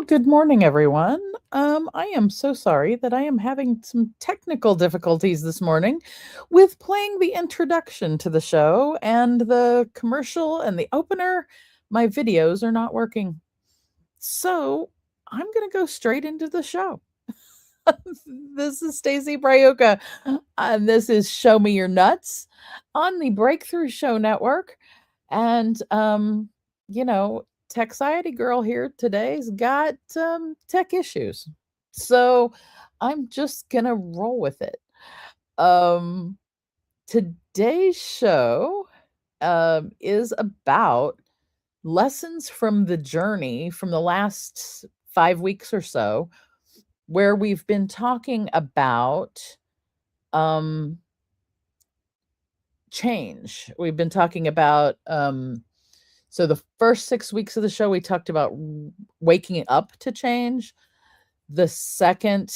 Good morning, everyone. I am so sorry that I am having some technical difficulties this morning with playing the introduction to the show and the commercial and the opener. My videos are not working. So I'm going to go straight into the show. This is Stacy Braiuca, and this is Show Me Your Nuts on the Breakthrough Show Network. And, you know, Texiety Girl here today's got tech issues. So I'm just going to roll with it. Today's show is about lessons from the journey from the last 5 weeks or so, where we've been talking about change. We've been talking about so the first 6 weeks of the show we talked about waking up to change. The second,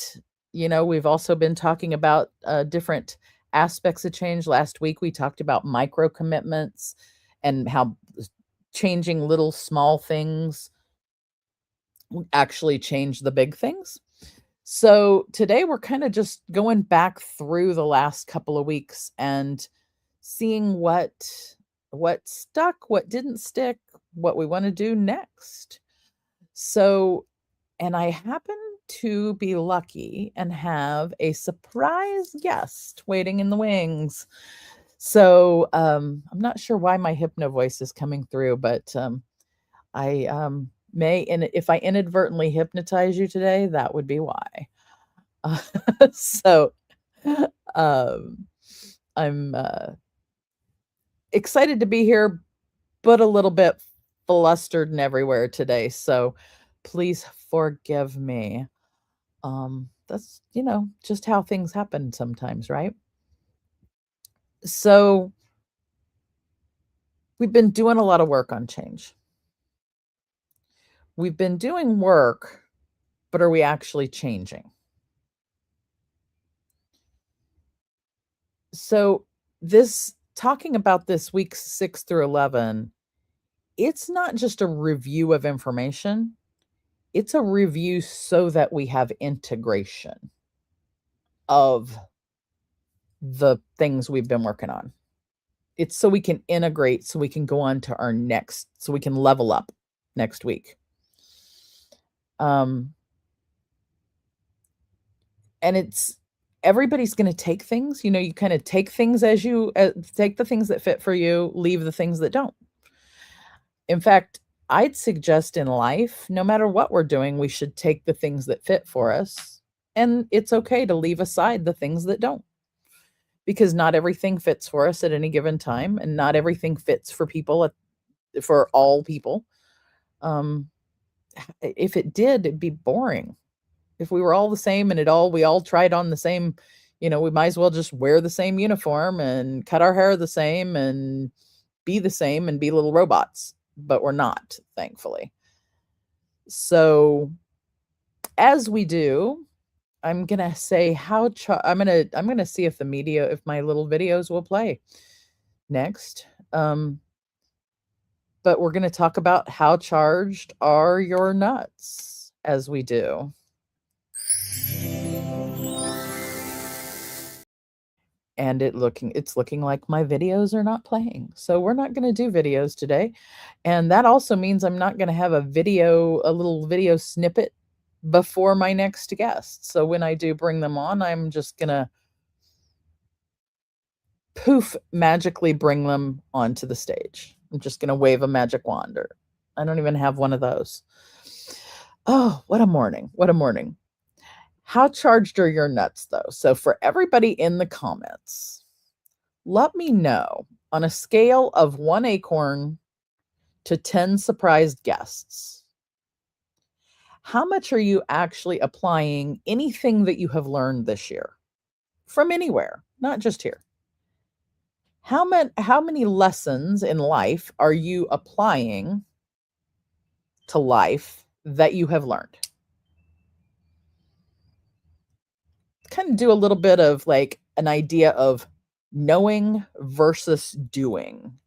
we've also been talking about different aspects of change. Last week we talked about micro commitments and how changing little small things actually change the big things. So today we're kind of just going back through the last couple of weeks and seeing what stuck, what didn't stick, what we want to do next. So, and I happen to be lucky and have a surprise guest waiting in the wings. So I'm not sure why my hypno voice is coming through, but I may, and if I inadvertently hypnotize you today, that would be why. So I'm excited to be here, but a little bit flustered and everywhere today. So please forgive me. That's, just how things happen sometimes, right? So we've been doing a lot of work on change. We've been doing work, but are we actually changing? So talking about this weeks 6 through 11, it's not just a review of information. It's a review so that we have integration of the things we've been working on. It's so we can integrate, so we can go on to our next, so we can level up next week. And everybody's going to take things, you kind of take things as you take the things that fit for you, leave the things that don't. In fact, I'd suggest in life, no matter what we're doing, we should take the things that fit for us. And it's okay to leave aside the things that don't, because not everything fits for us at any given time. And not everything fits for people, for all people. If it did, it'd be boring. If we were all the same and we all tried on the same, we might as well just wear the same uniform and cut our hair the same and be the same and be little robots, but we're not, thankfully. So as we do, I'm going to say I'm going to see if my little videos will play next. But we're going to talk about how charged are your nuts as we do. And it's looking like my videos are not playing. So we're not going to do videos today. And that also means I'm not going to have a little video snippet before my next guest. So when I do bring them on, I'm just going to magically bring them onto the stage. I'm just going to wave a magic wand. I don't even have one of those. Oh, what a morning. What a morning. How charged are your nuts, though? So for everybody in the comments, let me know on a scale of 1 acorn to 10 surprised guests, how much are you actually applying anything that you have learned this year from anywhere, not just here? How many lessons in life are you applying to life that you have learned? Kind of do a little bit of like an idea of knowing versus doing.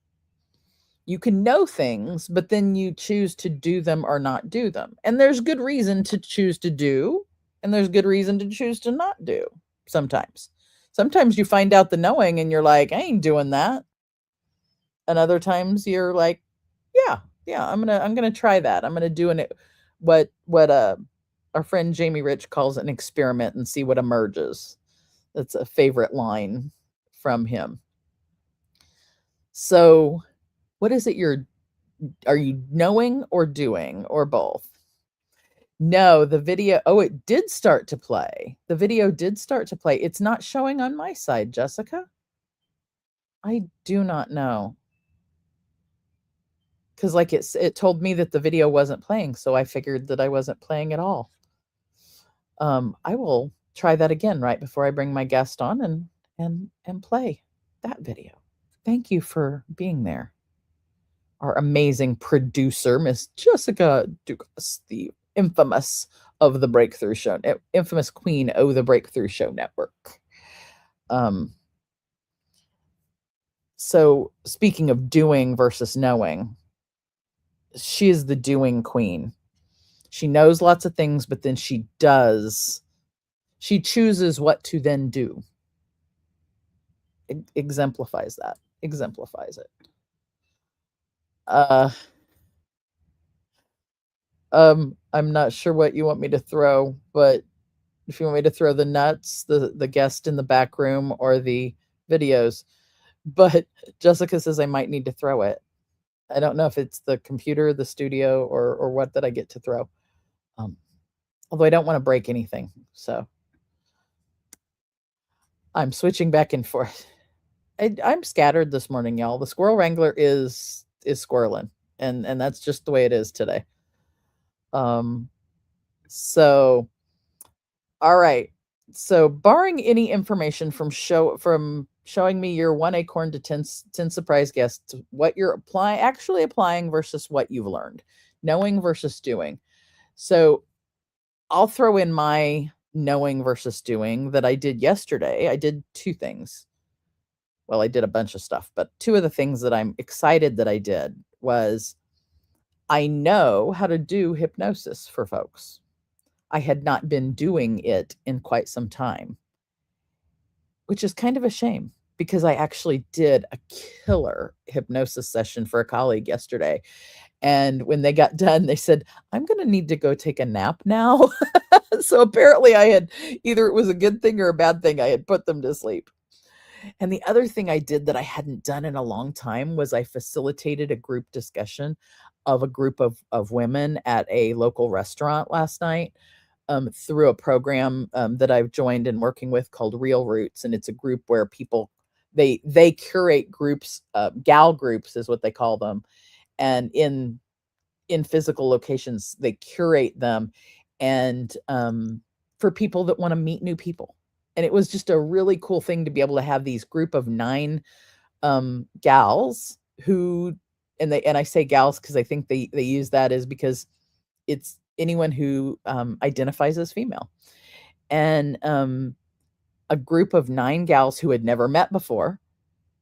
you can know things, but then you choose to do them or not do them. And there's good reason to choose to do, and there's good reason to choose to not do sometimes. Sometimes you find out the knowing and you're like, I ain't doing that. And other times you're like, yeah, I'm gonna try that. I'm gonna do what our friend Jamie Rich calls an experiment and see what emerges. That's a favorite line from him. So, what is it are you knowing or doing or both? No, the video, it did start to play. The video did start to play. It's not showing on my side, Jessica. I do not know. Because like it told me that the video wasn't playing, so I figured that I wasn't playing at all. I will try that again right before I bring my guest on and play that video. Thank you for being there. Our amazing producer, Miss Jessica Dugas, the infamous of the Breakthrough Show, infamous queen of the Breakthrough Show Network. So speaking of doing versus knowing, she is the doing queen. She knows lots of things, but then she does. She chooses what to then do. It exemplifies that. Exemplifies it. I'm not sure what you want me to throw, but if you want me to throw the nuts, the guest in the back room, or the videos, but Jessica says I might need to throw it. I don't know if it's the computer, the studio, or what that I get to throw. Although I don't want to break anything, so I'm switching back and forth. I'm scattered this morning, y'all. The Squirrel Wrangler is squirreling, and that's just the way it is today. So, all right. So, barring any information from showing me your 1 acorn to 10 surprise guests, what you're actually applying versus what you've learned, knowing versus doing. So, I'll throw in my knowing versus doing that I did yesterday. I did 2 things. Well, I did a bunch of stuff, but 2 of the things that I'm excited that I did was I know how to do hypnosis for folks. I had not been doing it in quite some time, which is kind of a shame because I actually did a killer hypnosis session for a colleague yesterday. And when they got done, they said, I'm going to need to go take a nap now. So apparently I had, either it was a good thing or a bad thing, I had put them to sleep. And the other thing I did that I hadn't done in a long time was I facilitated a group discussion of a group of women at a local restaurant last night through a program that I've joined and working with called Real Roots. And it's a group where people, they curate groups, gal groups is what they call them. And in physical locations, they curate them and for people that want to meet new people. And it was just a really cool thing to be able to have these group of 9 gals who, and I say gals because I think they use that as because it's anyone who identifies as female. And a group of 9 gals who had never met before.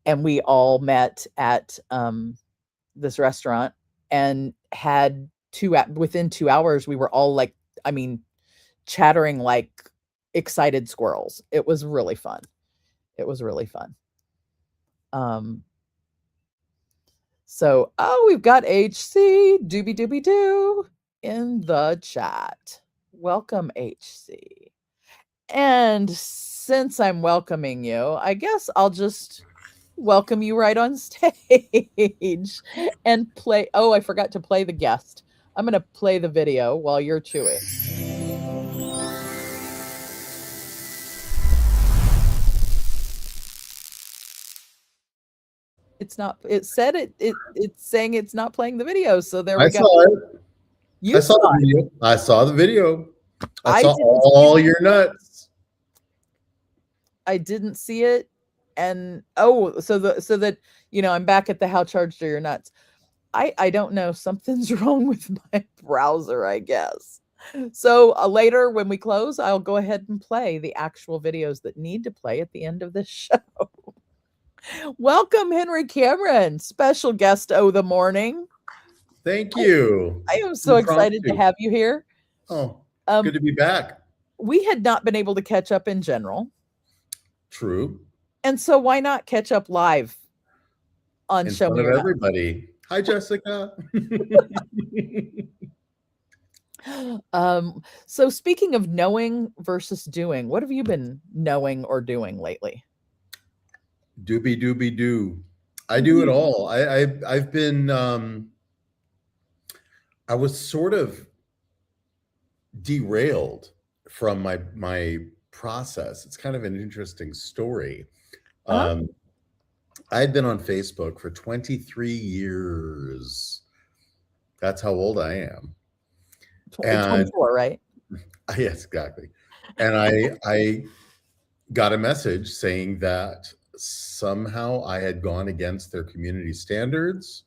And we all met at this restaurant and had within 2 hours, we were all like, chattering like excited squirrels. It was really fun. It was really fun. So, we've got HC Doobie Doobie Doo in the chat. Welcome, HC. And since I'm welcoming you, I guess I'll just welcome you right on stage and play. Oh, I forgot to play the guest. I'm going to play the video while you're chewing. It's not, it said it's saying it's not playing the video. So there we go. Saw it. I saw the video. I saw the video. I saw all your nuts. I didn't see it. And so that, I'm back at the how charged are your nuts. I don't know. Something's wrong with my browser, I guess. So later when we close, I'll go ahead and play the actual videos that need to play at the end of this show. Welcome, Henry-Cameron, special guest of the morning. Thank you. I am so excited to have you here. Oh, good to be back. We had not been able to catch up in general. True. And so why not catch up live on in Show front Me of Your everybody. Hi, Jessica. So speaking of knowing versus doing, what have you been knowing or doing lately? Doobie doobie doo. I do it all. I've been I was sort of derailed from my process. It's kind of an interesting story. I'd been on Facebook for 23 years. That's how old I am. 24, right? Yes, exactly. And I got a message saying that somehow I had gone against their community standards.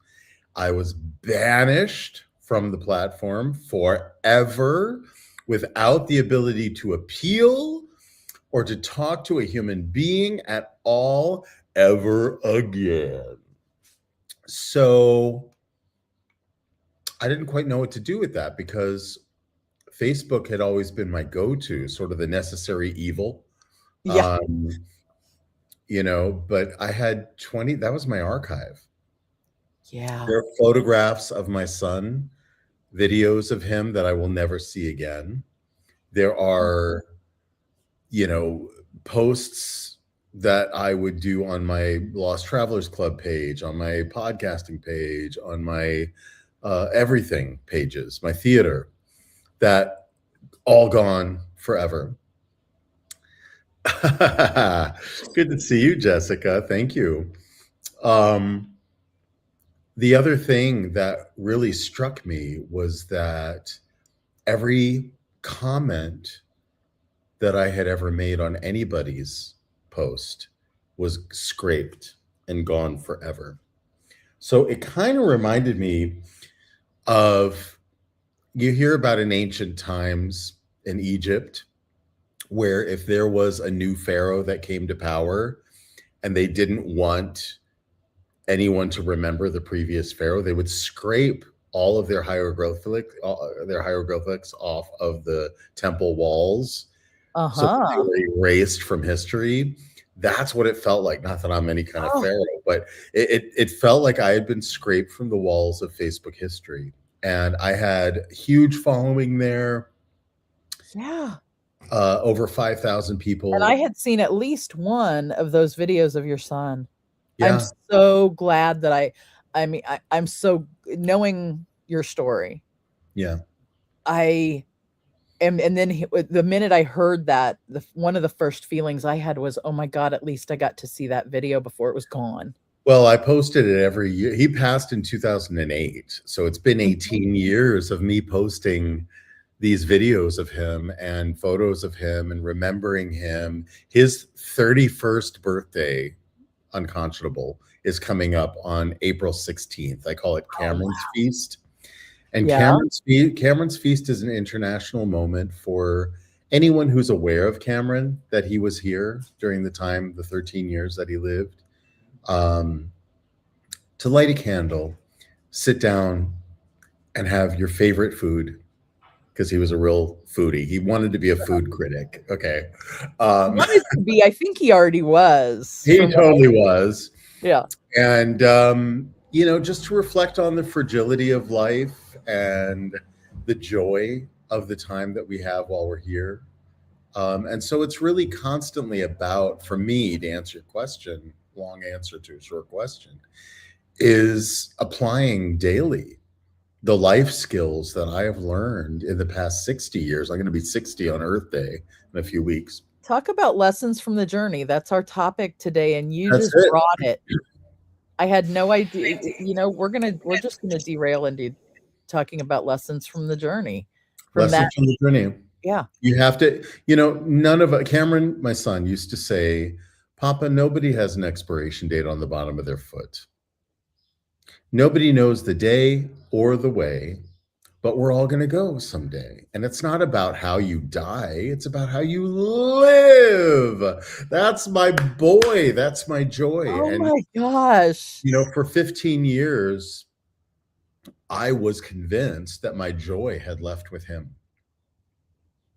I was banished from the platform forever without the ability to appeal or to talk to a human being at all ever again. So I didn't quite know what to do with that because Facebook had always been my go-to, sort of the necessary evil. Yeah. But I had 20, that was my archive. Yeah. There are photographs of my son, videos of him that I will never see again. There are, posts that I would do on my Lost Travelers Club page, on my podcasting page, on my everything pages, my theater, that all gone forever. Good to see you, Jessica. Thank you. The other thing that really struck me was that every comment that I had ever made on anybody's post was scraped and gone forever. So it kind of reminded me of, you hear about in ancient times in Egypt, where if there was a new pharaoh that came to power and they didn't want anyone to remember the previous pharaoh, they would scrape all of their hieroglyphics off of the temple walls, so that they were erased from history. That's what it felt like. Not that I'm any kind of pharaoh, but it felt like I had been scraped from the walls of Facebook history. And I had a huge following there. Yeah. Over 5,000 people. And I had seen at least one of those videos of your son. Yeah. I'm so glad that I'm so knowing your story. Yeah. And then the minute I heard that, one of the first feelings I had was, oh my God, at least I got to see that video before it was gone. Well, I posted it every year. He passed in 2008. So it's been 18 years of me posting these videos of him and photos of him and remembering him. His 31st birthday, unconscionable, is coming up on April 16th. I call it Cameron's Feast. And Cameron's Feast is an international moment for anyone who's aware of Cameron, that he was here during the 13 years that he lived, to light a candle, sit down, and have your favorite food, because he was a real foodie. He wanted to be a food critic. Okay. Wanted to be, I think he already was. He totally was. Yeah. And, just to reflect on the fragility of life and the joy of the time that we have while we're here. And so it's really constantly about, for me, to answer your question, long answer to a short question, is applying daily the life skills that I have learned in the past 60 years. I'm going to be 60 on Earth Day in a few weeks. Talk about lessons from the journey. That's our topic today. And you just brought it. I had no idea, we're just going to derail into talking about lessons from the journey. From the journey. Yeah. You have to, none of Cameron, my son, used to say, Papa, nobody has an expiration date on the bottom of their foot. Nobody knows the day or the way, but we're all going to go someday. And it's not about how you die. It's about how you live. That's my boy. That's my joy. Oh And, my gosh. for 15 years, I was convinced that my joy had left with him.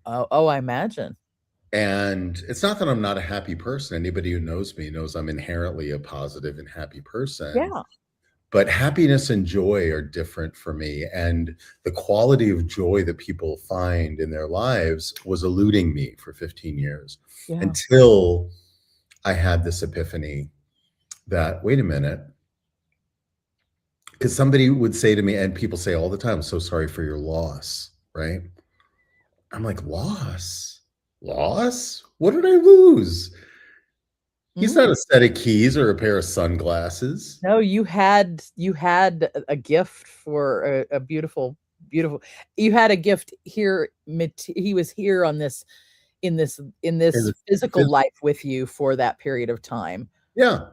Oh, I imagine. And it's not that I'm not a happy person. Anybody who knows me knows I'm inherently a positive and happy person. Yeah. But happiness and joy are different for me. And the quality of joy that people find in their lives was eluding me for 15 years until I had this epiphany that, wait a minute, because somebody would say to me, and people say all the time, I'm so sorry for your loss, right? I'm like, loss? What did I lose? He's not a set of keys or a pair of sunglasses. No, you had a gift for a beautiful. You had a gift here. He was here on this in this physical life with you for that period of time. Yeah.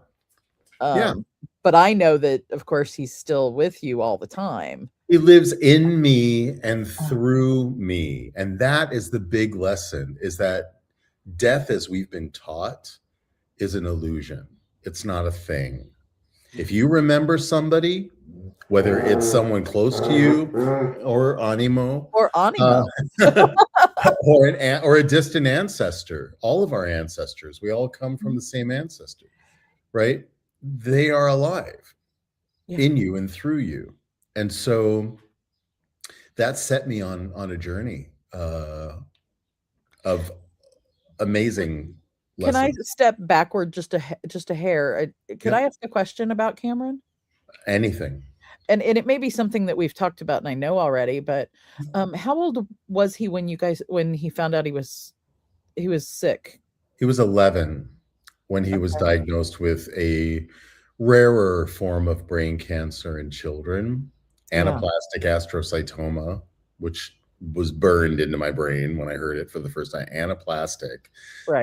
But I know that, of course, he's still with you all the time. He lives in me and through me. And that is the big lesson, is that death, as we've been taught, is an illusion. It's not a thing. If you remember somebody, whether it's someone close to you or animo, or a distant ancestor, all of our ancestors, we all come from the same ancestor, right? They are alive in you and through you. And so that set me on a journey of amazing lessons. Can I step backward just a hair? Could I ask a question about Cameron? Anything. And it may be something that we've talked about and I know already, but how old was he when he found out he was sick? He was 11 when he was diagnosed with a rarer form of brain cancer in children, anaplastic astrocytoma, which was burned into my brain when I heard it for the first time. Anaplastic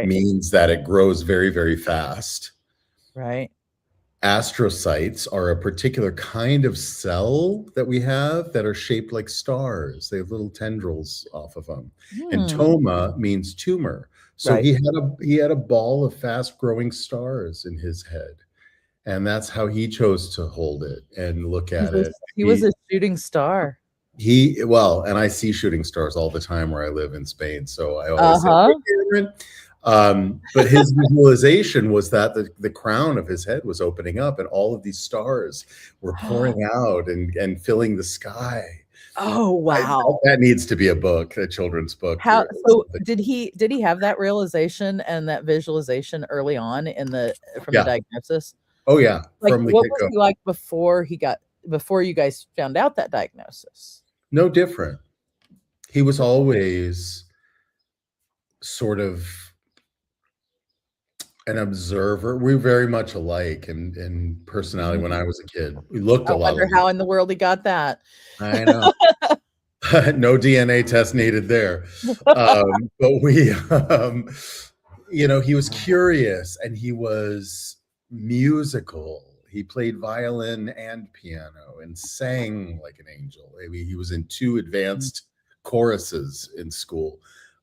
means that it grows very, very fast. Right. Astrocytes are a particular kind of cell that we have that are shaped like stars. They have little tendrils off of them. And toma means tumor. So he had a ball of fast growing stars in his head. And that's how he chose to hold it and look at it. He was a shooting star. And I see shooting stars all the time where I live in Spain. So I always say, hey, Cameron. But his visualization was that the crown of his head was opening up and all of these stars were pouring out and filling the sky. Oh, wow. That needs to be a book, a children's book. So did he have that realization and that visualization early on the diagnosis? Oh yeah. Like, what was he like before you guys found out that diagnosis? No different. He was always sort of an observer. We're very much alike in personality. When I was a kid, we looked a lot. I wonder how in the world he got that. I know. No DNA test needed there. But we, he was curious and he was musical. He played violin and piano and sang like an angel. I mean, he was in 2 advanced choruses in school.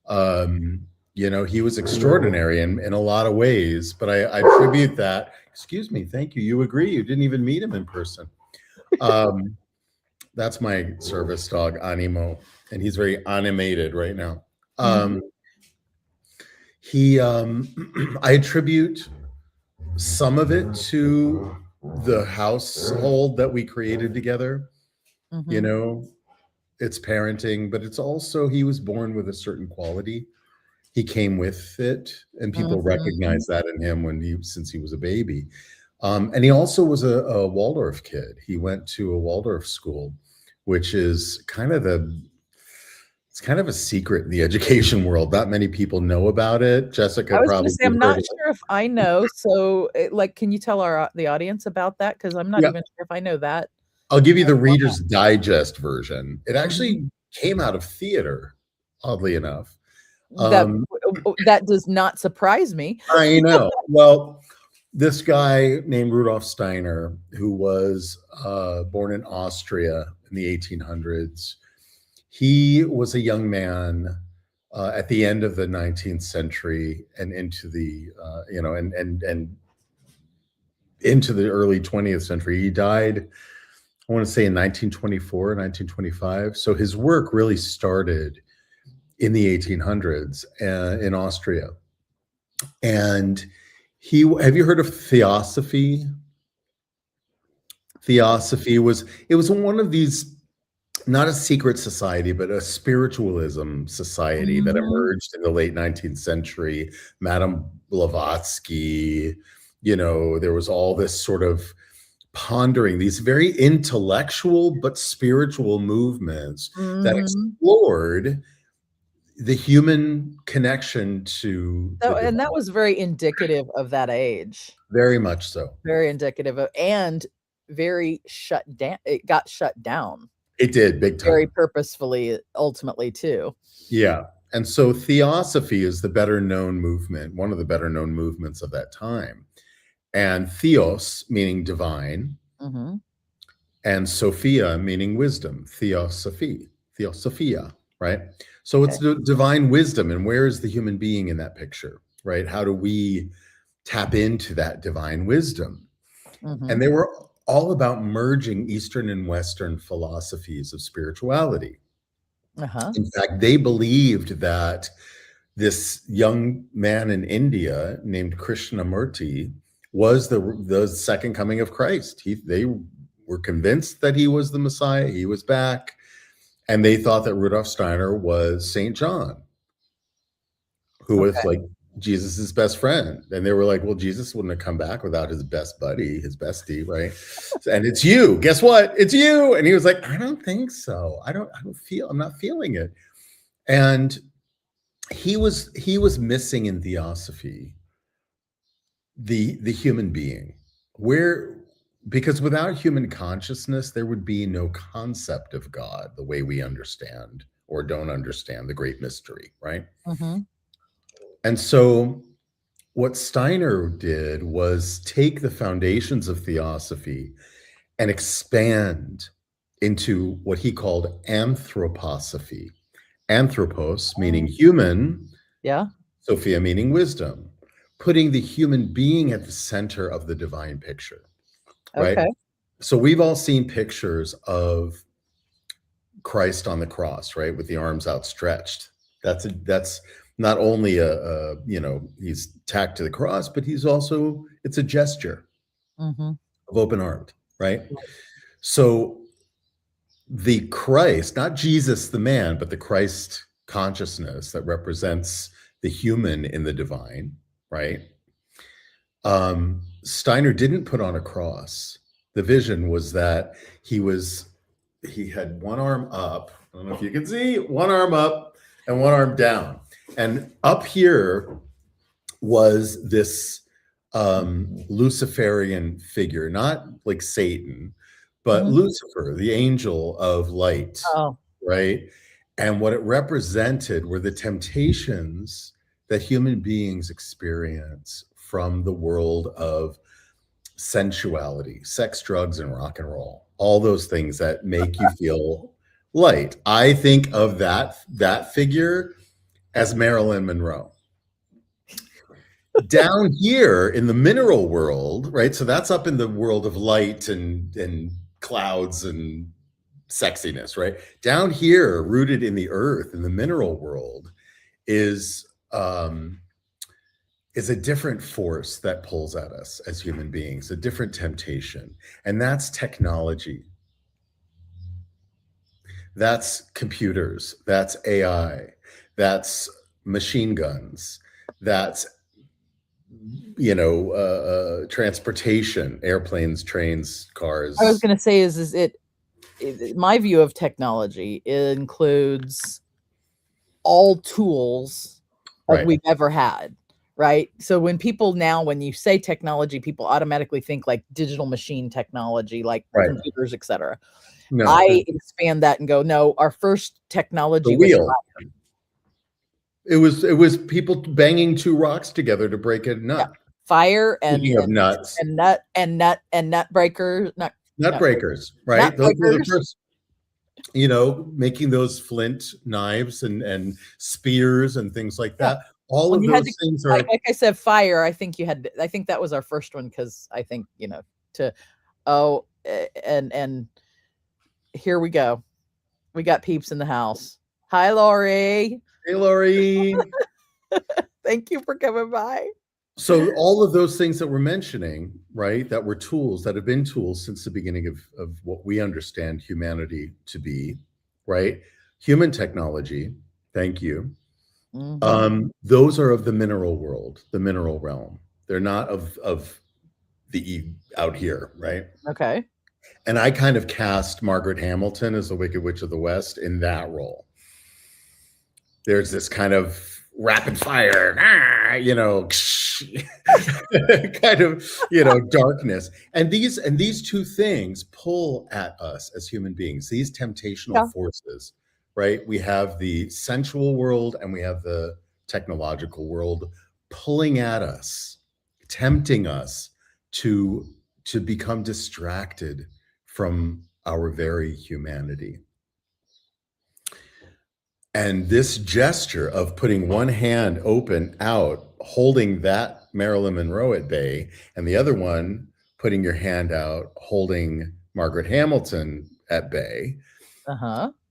He was extraordinary in a lot of ways, but I attribute that. Excuse me. Thank you. You agree. You didn't even meet him in person. That's my service dog, Animo, and he's very animated right now. I attribute some of it to the household that we created together. It's parenting, but it's also he was born with a certain quality. He came with it, and people recognize that in him since he was a baby. And he also was a Waldorf kid. He went to a Waldorf school, which is kind of a secret in the education world. Not many people know about it. Jessica, I was going to say, I'm not sure if I know. So, can you tell the audience about that? Because I'm not even sure if I know that. I'll give you the Reader's Digest version. It actually came out of theater, oddly enough. That does not surprise me. I know. Well, this guy named Rudolf Steiner, who was born in Austria in the 1800s, He was a young man at the end of the 19th century and into the and into the early 20th century. He died, I want to say, in 1924, 1925. So his work really started in the 1800s in Austria. And have you heard of Theosophy? Theosophy was one of these, not a secret society, but a spiritualism society that emerged in the late 19th century. Madame Blavatsky, there was all this sort of pondering, these very intellectual but spiritual movements that explored the human connection to and that was very indicative of that age. Very much so. Very indicative of, and very shut down. It got shut down. It did, big time. Very purposefully, ultimately, too. Yeah. And so Theosophy is the better known movement, one of the better known movements of that time. And Theos meaning divine, and Sophia meaning wisdom. Theosophia, right? So it's the divine wisdom. And where is the human being in that picture, right? How do we tap into that divine wisdom? And they were all about merging Eastern and Western philosophies of spirituality. In fact, they believed that this young man in India named Krishnamurti was the second coming of Christ. They were convinced that he was the Messiah. He was back. And they thought that Rudolf Steiner was St. John, who was like Jesus's best friend. And they were like, well, Jesus wouldn't have come back without his best buddy, his bestie, right? And it's you. Guess what? It's you. And he was like, I don't think so. I'm not feeling it. And he was missing in Theosophy the human being, because without human consciousness, there would be no concept of God the way we understand or don't understand the great mystery, right? And so what Steiner did was take the foundations of Theosophy and expand into what he called anthroposophy. Anthropos meaning human, Sophia meaning wisdom, putting the human being at the center of the divine picture, right? So we've all seen pictures of Christ on the cross, right, with the arms outstretched. That's not only he's tacked to the cross, but it's a gesture of open armed, right? So the Christ, not Jesus the man, but the Christ consciousness that represents the human in the divine, right? Steiner didn't put on a cross. The vision was that he had one arm up. I don't know if you can see, one arm up and one arm down. And up here was this Luciferian figure, not like Satan, but Lucifer, the angel of light, right? And what it represented were the temptations that human beings experience from the world of sensuality, sex, drugs, and rock and roll. All those things that make you feel light. I think of that figure as Marilyn Monroe. Down here in the mineral world, right? So that's up in the world of light and clouds and sexiness, right? Down here, rooted in the earth, in the mineral world, is a different force that pulls at us as human beings, a different temptation. And that's technology. That's computers. That's AI. That's machine guns. That's, transportation, airplanes, trains, cars. I was going to say, my view of technology includes all tools like we've ever had. Right. So when you say technology, people automatically think like digital machine technology, like computers, etc. No, I expand that and go, no, our first technology was fire. It was people banging two rocks together to break a nut. Yeah. Fire and nuts and nut breakers, nut breakers, right? Those were the first. you know, making those flint knives and spears and things like Yeah. that. All When of you had those to, things are, like I said, fire, I think that was our first one, because I think, to, oh, and here we go. We got peeps in the house. Hi, Lori. hey, Lori. Thank you for coming by. So all of those things that we're mentioning, right, that were tools, that have been tools since the beginning of what we understand humanity to be, right? Human technology, thank you. Those are of the mineral world, the mineral realm. They're not of the out here, right? Okay. And I kind of cast Margaret Hamilton as the Wicked Witch of the West in that role. There's this kind of rapid fire, you know, kind of, you know, darkness. And these two things pull at us as human beings, these temptational forces, right? We have the sensual world and we have the technological world pulling at us, tempting us to become distracted from our very humanity. And this gesture of putting one hand open out, holding that Marilyn Monroe at bay, and the other one putting your hand out, holding Margaret Hamilton at bay,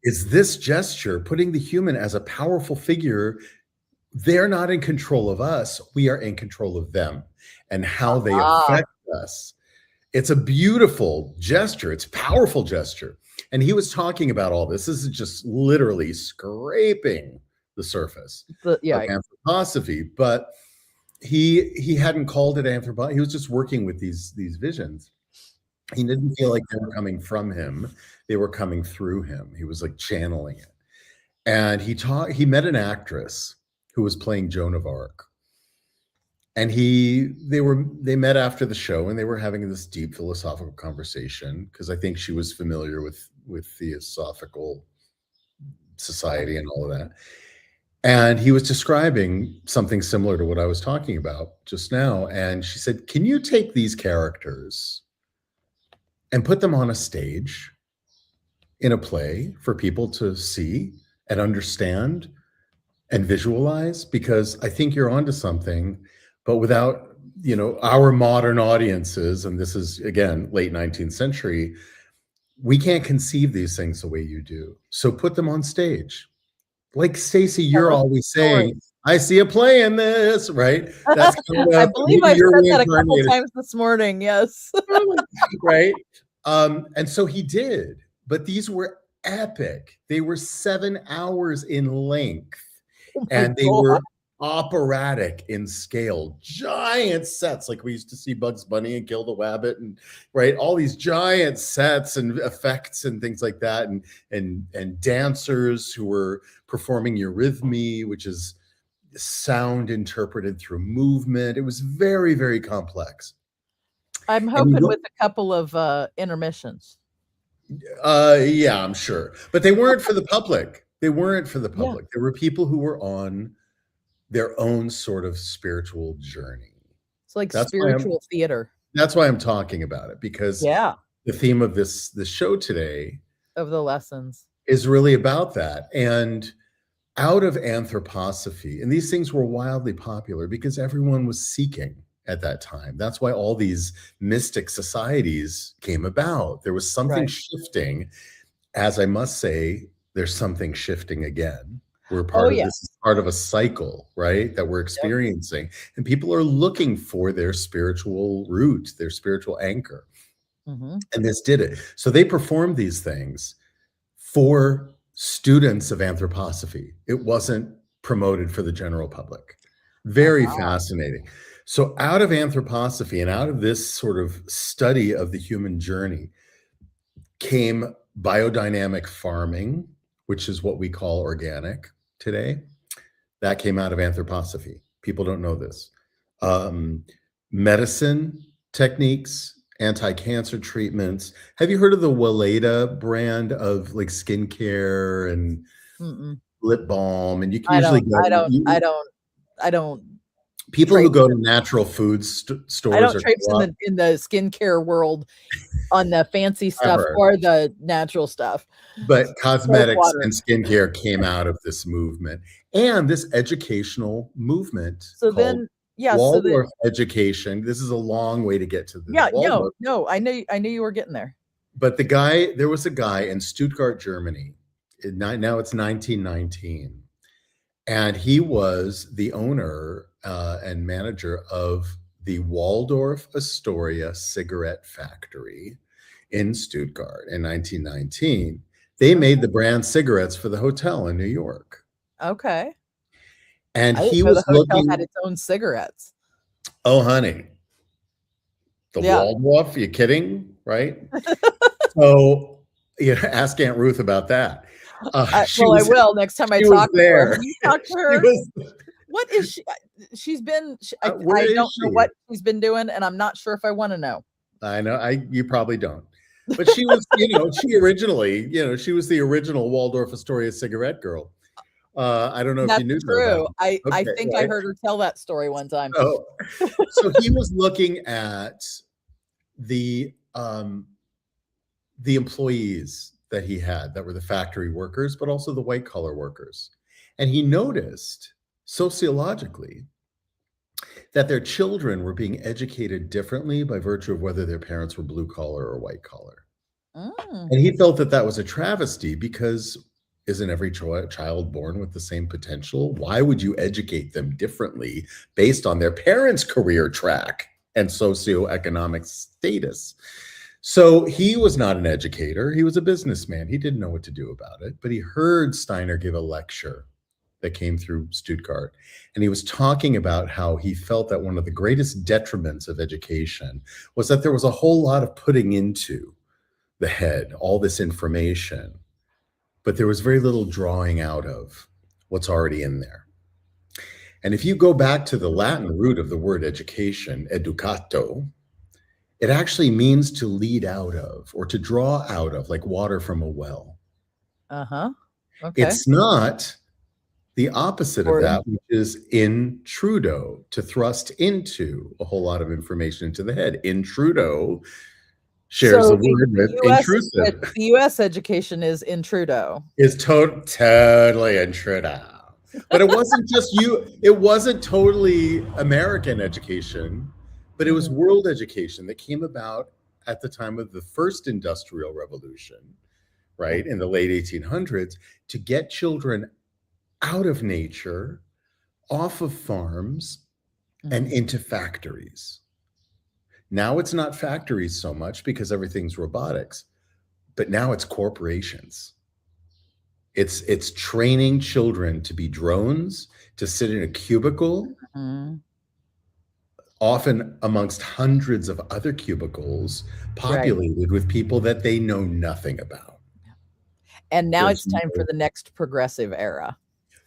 is this gesture putting the human as a powerful figure. They're not in control of us. We are in control of them and how they affect us. It's a beautiful gesture. It's a powerful gesture. And he was talking about all this. This is just literally scraping the surface of anthroposophy. But he hadn't called it anthroposophy. He was just working with these visions. He didn't feel like they were coming from him. They were coming through him. He was like channeling it. And he met an actress who was playing Joan of Arc. And they met after the show, and they were having this deep philosophical conversation, because I think she was familiar with Theosophical Society and all of that. And he was describing something similar to what I was talking about just now. And she said, "Can you take these characters and put them on a stage in a play for people to see and understand and visualize? Because I think you're onto something, but without, you know, our modern audiences, and this is, again, late 19th century, we can't conceive these things the way you do. So put them on stage." Like, Stacy, you're always saying, "I see a play in this," right? That's kind of, I believe I said that a couple times this morning. Yes. Right. And so he did, but these were epic. They were 7 hours in length, and they were operatic in scale, giant sets, like we used to see Bugs Bunny and Kill the Wabbit, and right, all these giant sets and effects and things like that, and dancers who were performing eurythmy, which is sound interpreted through movement. It was very, very complex. I'm hoping with a couple of intermissions. Yeah, I'm sure, but they weren't for the public. They weren't for the public. There were people who were on their own sort of spiritual journey. It's like spiritual theater. That's why I'm talking about it, because the theme of this show today, of the lessons, is really about that. And out of anthroposophy, and these things were wildly popular because everyone was seeking at that time. That's why all these mystic societies came about. There was something shifting. As I must say, there's something shifting again. We're part of this is part of a cycle, right, that we're experiencing. And people are looking for their spiritual root, their spiritual anchor. And this did it. So they performed these things for students of anthroposophy. It wasn't promoted for the general public. Very fascinating. So out of anthroposophy and out of this sort of study of the human journey came biodynamic farming, which is what we call organic today. That came out of anthroposophy. People don't know this. Medicine techniques, anti-cancer treatments. Have you heard of the Weleda brand of like skincare and lip balm? And you can usually I don't. People who traipse. go to natural food I stores don't or traipse co-op in the skincare world on the fancy stuff ever. or the natural stuff. But Soap cosmetics water. and skincare came out of this movement and this educational movement So called then, yeah, so that, Waldorf education. This is a long way to get to the yeah, Waldorf. no, I knew you were getting there. But there was a guy in Stuttgart, Germany. Now it's 1919. And he was the owner and manager of the Waldorf Astoria cigarette factory in Stuttgart in 1919. They made the brand cigarettes for the hotel in New York. Okay. And I didn't he know was the hotel had looking, its own cigarettes. oh, honey, the Yeah. Waldorf, you kidding? Right? So, ask Aunt Ruth about that. I will next time I She was talk to her. there. Have you talked to She her? was, What is she? She's been. I where is don't know she? what she's been doing, and I'm not sure if I want to know. I know you probably don't. But she was, she originally, she was the original Waldorf Astoria cigarette girl. I don't know if you knew That's true. that. I Okay, think I heard her tell that story one time. So he was looking at the employees that he had that were the factory workers, but also the white collar workers. And he noticed sociologically that their children were being educated differently by virtue of whether their parents were blue collar or white collar. And he felt that that was a travesty because isn't every child born with the same potential? Why would you educate them differently based on their parents' career track and socioeconomic status? So he was not an educator. He was a businessman. He didn't know what to do about it, but he heard Steiner give a lecture that came through Stuttgart. And he was talking about how he felt that one of the greatest detriments of education was that there was a whole lot of putting into the head, all this information, but there was very little drawing out of what's already in there. And if you go back to the Latin root of the word education, educato, it actually means to lead out of or to draw out of, like water from a well. Uh-huh. Okay. It's not the opposite of that, which is intrudo, to thrust into a whole lot of information into the head. Intrudo shares a word with intrusive. The U.S. education is intrudo. Is totally intrudo. But it wasn't just it wasn't totally American education, but it was world education that came about at the time of the first industrial revolution, right, in the late 1800s, to get children out of nature, off of farms, and into factories. Now it's not factories so much because everything's robotics, but now it's corporations. It's training children to be drones, to sit in a cubicle, often amongst hundreds of other cubicles populated with people that they know nothing about. And now it's time for the next progressive era.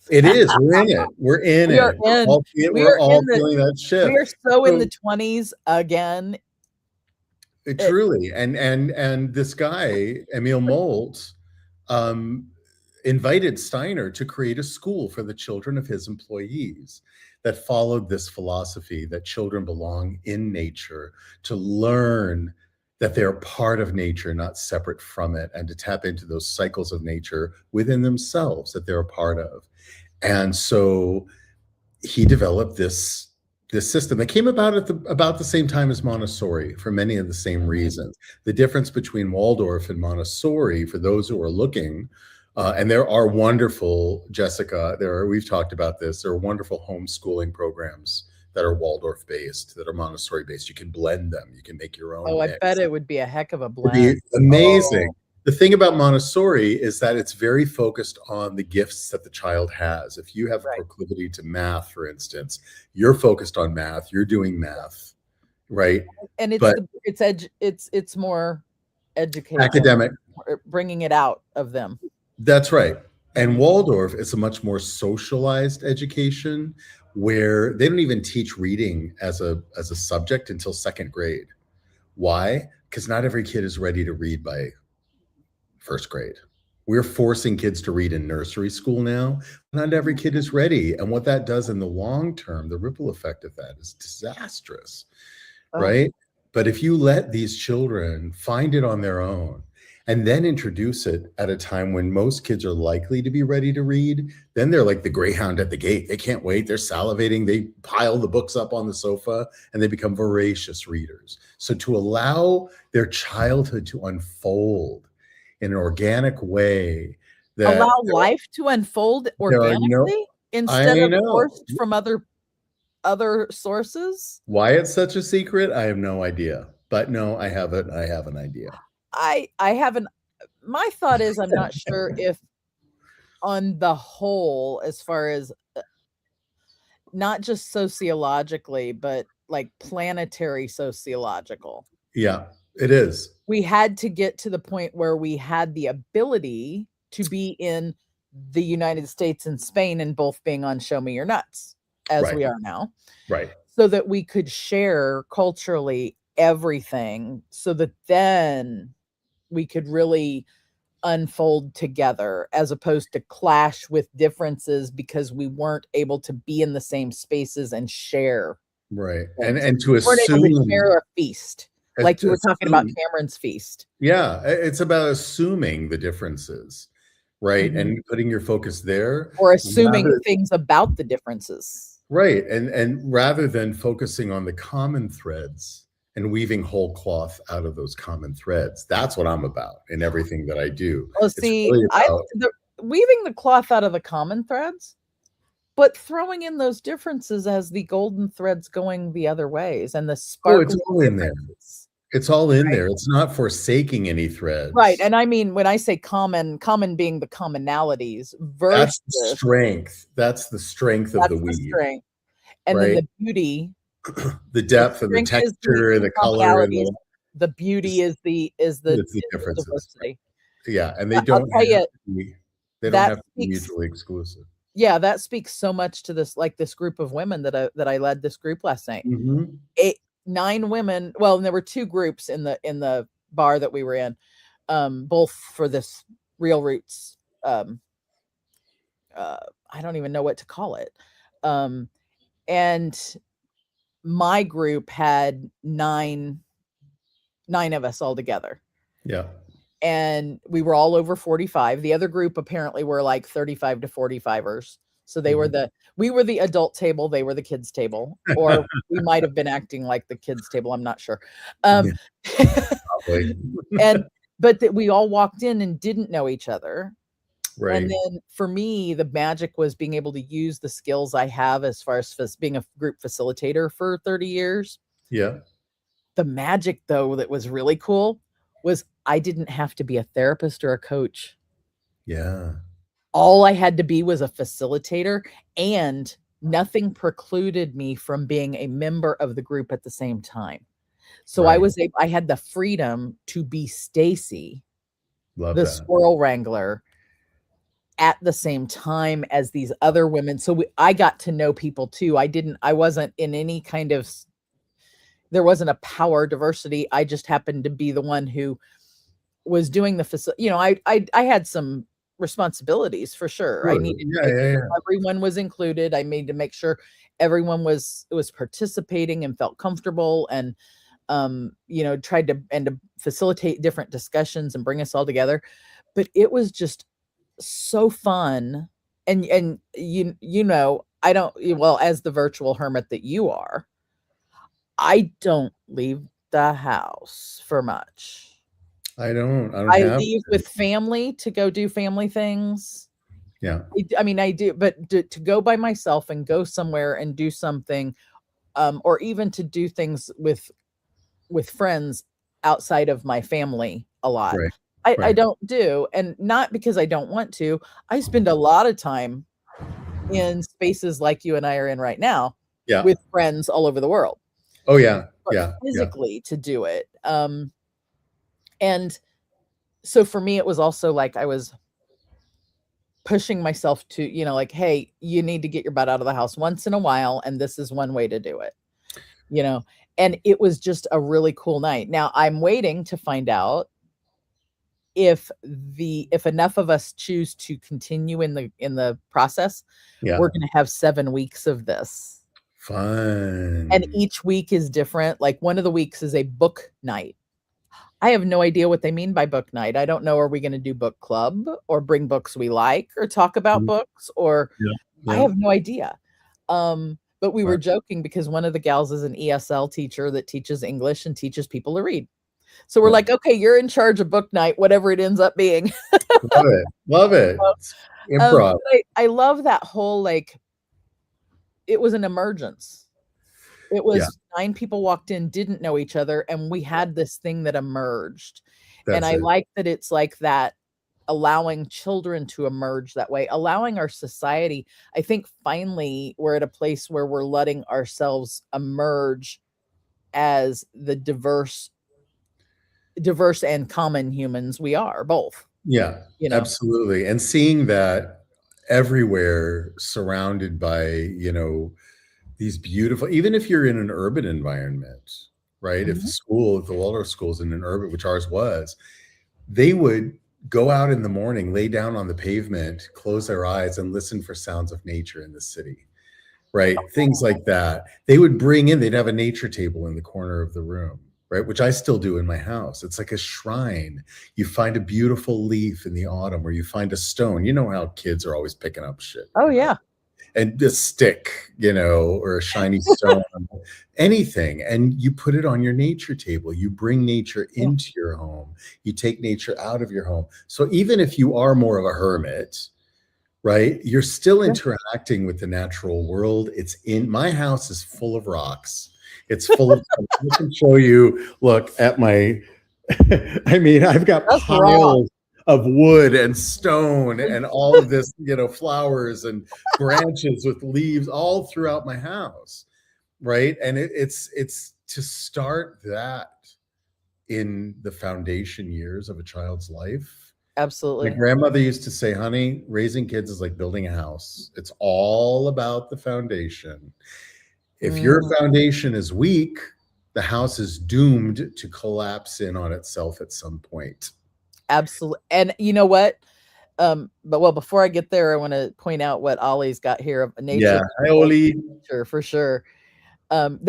It is. We're in it. We're in it. We're all feeling that shift. We are so in the 20s again. Truly. And this guy, Emil Molt, invited Steiner to create a school for the children of his employees that followed this philosophy that children belong in nature, to learn that they're part of nature, not separate from it, and to tap into those cycles of nature within themselves that they're a part of. And so he developed this system that came about at about the same time as Montessori for many of the same reasons. The difference between Waldorf and Montessori, for those who are looking, and there are wonderful, Jessica, we've talked about this, there are wonderful homeschooling programs that are Waldorf based, that are Montessori based. You can blend them. You can make your own. Oh, mix. I bet it would be a heck of a blend. It'd be amazing. Oh. The thing about Montessori is that it's very focused on the gifts that the child has. If you have a proclivity to math, for instance, you're focused on math, you're doing math, right? And it's more educational, academic, bringing it out of them. That's right. And Waldorf is a much more socialized education where they don't even teach reading as a subject until second grade. Why? Because not every kid is ready to read by first grade. We're forcing kids to read in nursery school now. Not every kid is ready. And what that does in the long term, the ripple effect of that is disastrous, right? But if you let these children find it on their own and then introduce it at a time when most kids are likely to be ready to read, then they're like the greyhound at the gate. They can't wait. They're salivating. They pile the books up on the sofa and they become voracious readers. So to allow their childhood to unfold in an organic way, that allow life to unfold organically instead of forced from other sources. Why it's such a secret, I have no idea. But no, I have an idea. I haven't. My thought is, I'm not sure if, on the whole, as far as not just sociologically, but like planetary sociological. Yeah, it is. We had to get to the point where we had the ability to be in the United States and Spain and both being on Show Me Your Nuts, as we are now. Right. So that we could share culturally everything, so that then we could really unfold together, as opposed to clash with differences because we weren't able to be in the same spaces and share. Right. And to assume to share a feast, like you were talking about Cameron's feast. Yeah, it's about assuming the differences, right? Mm-hmm. And putting your focus there, or assuming things about the differences. Right. And rather than focusing on the common threads and weaving whole cloth out of those common threads. That's what I'm about in everything that I do. Well, see, really weaving the cloth out of the common threads, but throwing in those differences as the golden threads going the other ways, and the sparkle. It's all in there. It's all in there. It's not forsaking any threads. Right. And I mean, when I say common being the commonalities versus that's the strength. That's the strength of the weave. And then the beauty, the depth and the texture and the color and the beauty is the differences. Diversity. Yeah. And they don't have to be mutually exclusive. Yeah, that speaks so much to this, like this group of women that I led this group last night. Mm-hmm. 9 women. Well, and there were 2 groups in the bar that we were in, both for this Real Roots. I don't even know what to call it. And my group had 9 of us all together. Yeah. And we were all over 45. The other group apparently were like 35 to 45ers. So they we were the adult table, they were the kids table, or we might have been acting like the kids table. I'm not sure. But we all walked in and didn't know each other. Right. And then for me, the magic was being able to use the skills I have as far as being a group facilitator for 30 years. Yeah. The magic, though, that was really cool was I didn't have to be a therapist or a coach. Yeah. All I had to be was a facilitator, and nothing precluded me from being a member of the group at the same time. So I had the freedom to be Stacy, the Squirrel Wrangler, at the same time as these other women. So I got to know people too. I wasn't in any kind of, there wasn't a power diversity. I just happened to be the one who was doing the I had some responsibilities for sure. I needed to make sure everyone was included. I made to make sure everyone was participating and felt comfortable, and tried to facilitate different discussions and bring us all together. But it was just so fun. And I don't, as the virtual hermit that you are, I don't leave the house for much. I leave with family to go do family things. Yeah. I do, but to go by myself and go somewhere and do something, or even to do things with friends outside of my family a lot. Right. I don't do, and not because I don't want to. I spend a lot of time in spaces like you and I are in right now, with friends all over the world. Oh yeah. But physically to do it. And so for me, it was also like I was pushing myself to, hey, you need to get your butt out of the house once in a while. And this is one way to do it, and it was just a really cool night. Now I'm waiting to find out if enough of us choose to continue in the process, Yeah. we're going to have 7 weeks of this. Fun. And each week is different. Like one of the weeks is a book night. I have no idea what they mean by book night. I don't know. Are we going to do book club or bring books we like or talk about books, or I have no idea. But we were joking because one of the gals is an ESL teacher that teaches English and teaches people to read. So we're like, okay, you're in charge of book night, whatever it ends up being. Love it. Love it. Improv. I love that whole, like, it was an emergence. It was 9 people walked in, didn't know each other, and we had this thing that emerged. And I like that it's like that, allowing children to emerge that way, allowing our society. I think finally we're at a place where we're letting ourselves emerge as the diverse and common humans we are, both. Yeah, absolutely. And seeing that everywhere, surrounded by, these beautiful, even if you're in an urban environment, right? If the Waldorf school's in an urban, which ours was, they would go out in the morning, lay down on the pavement, close their eyes, and listen for sounds of nature in the city, right? Things like that. They'd have a nature table in the corner of the room, right? Which I still do in my house. It's like a shrine. You find a beautiful leaf in the autumn, or you find a stone. You know how kids are always picking up shit. Oh, yeah. And a stick, or a shiny stone, anything. And you put it on your nature table. You bring nature into your home. You take nature out of your home. So even if you are more of a hermit, right, you're still interacting with the natural world. My house is full of rocks. It's full of, I can show you, look at my, I've got piles of wood and stone and all of this, flowers and branches with leaves all throughout my house, right? And it's to start that in the foundation years of a child's life. Absolutely. My grandmother used to say, honey, raising kids is like building a house. It's all about the foundation. If your foundation is weak, the house is doomed to collapse in on itself at some point. Absolutely. And you know what? Before I get there, I want to point out what Ollie's got here of nature. Yeah, hi, Ollie. Nature, for sure. Ollie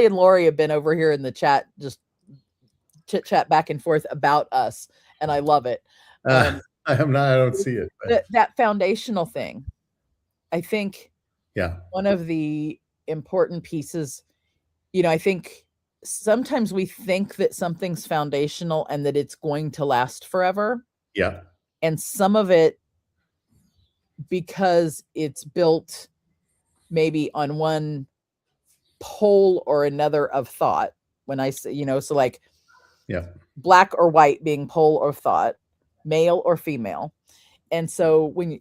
and Lori have been over here in the chat, just chit chat back and forth about us, and I love it. I don't see it. That foundational thing, I think. Yeah. One of the important pieces, I think sometimes we think that something's foundational and that it's going to last forever. Yeah. And some of it, because it's built maybe on one pole or another of thought, when I say, so like black or white being pole or thought, male or female. And so when,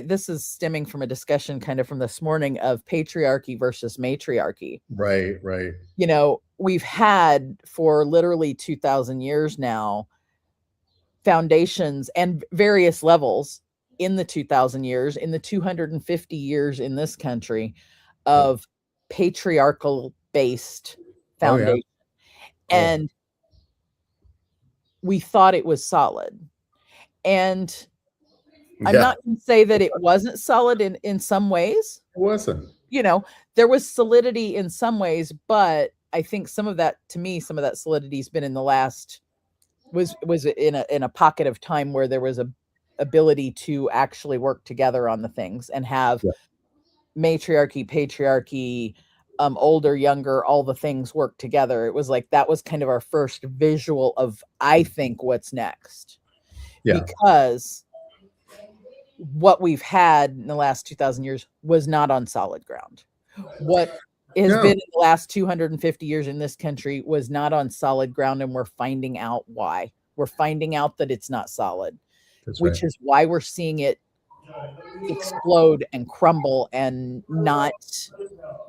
this is stemming from a discussion kind of from this morning of patriarchy versus matriarchy. Right. We've had for literally 2,000 years now, foundations and various levels in the 2,000 years, in the 250 years in this country of patriarchal based foundation. And we thought it was solid. And I'm not going to say that it wasn't solid in some ways. It wasn't. There was solidity in some ways, but I think some of that solidity has been in the last, was in a pocket of time where there was a ability to actually work together on the things and have matriarchy, patriarchy, older, younger, all the things work together. It was like, that was kind of our first visual of, I think, what's next. Because what we've had in the last 2,000 years was not on solid ground. What has been in the last 250 years in this country was not on solid ground, and we're finding out why. We're finding out that it's not solid, which is why we're seeing it explode and crumble and not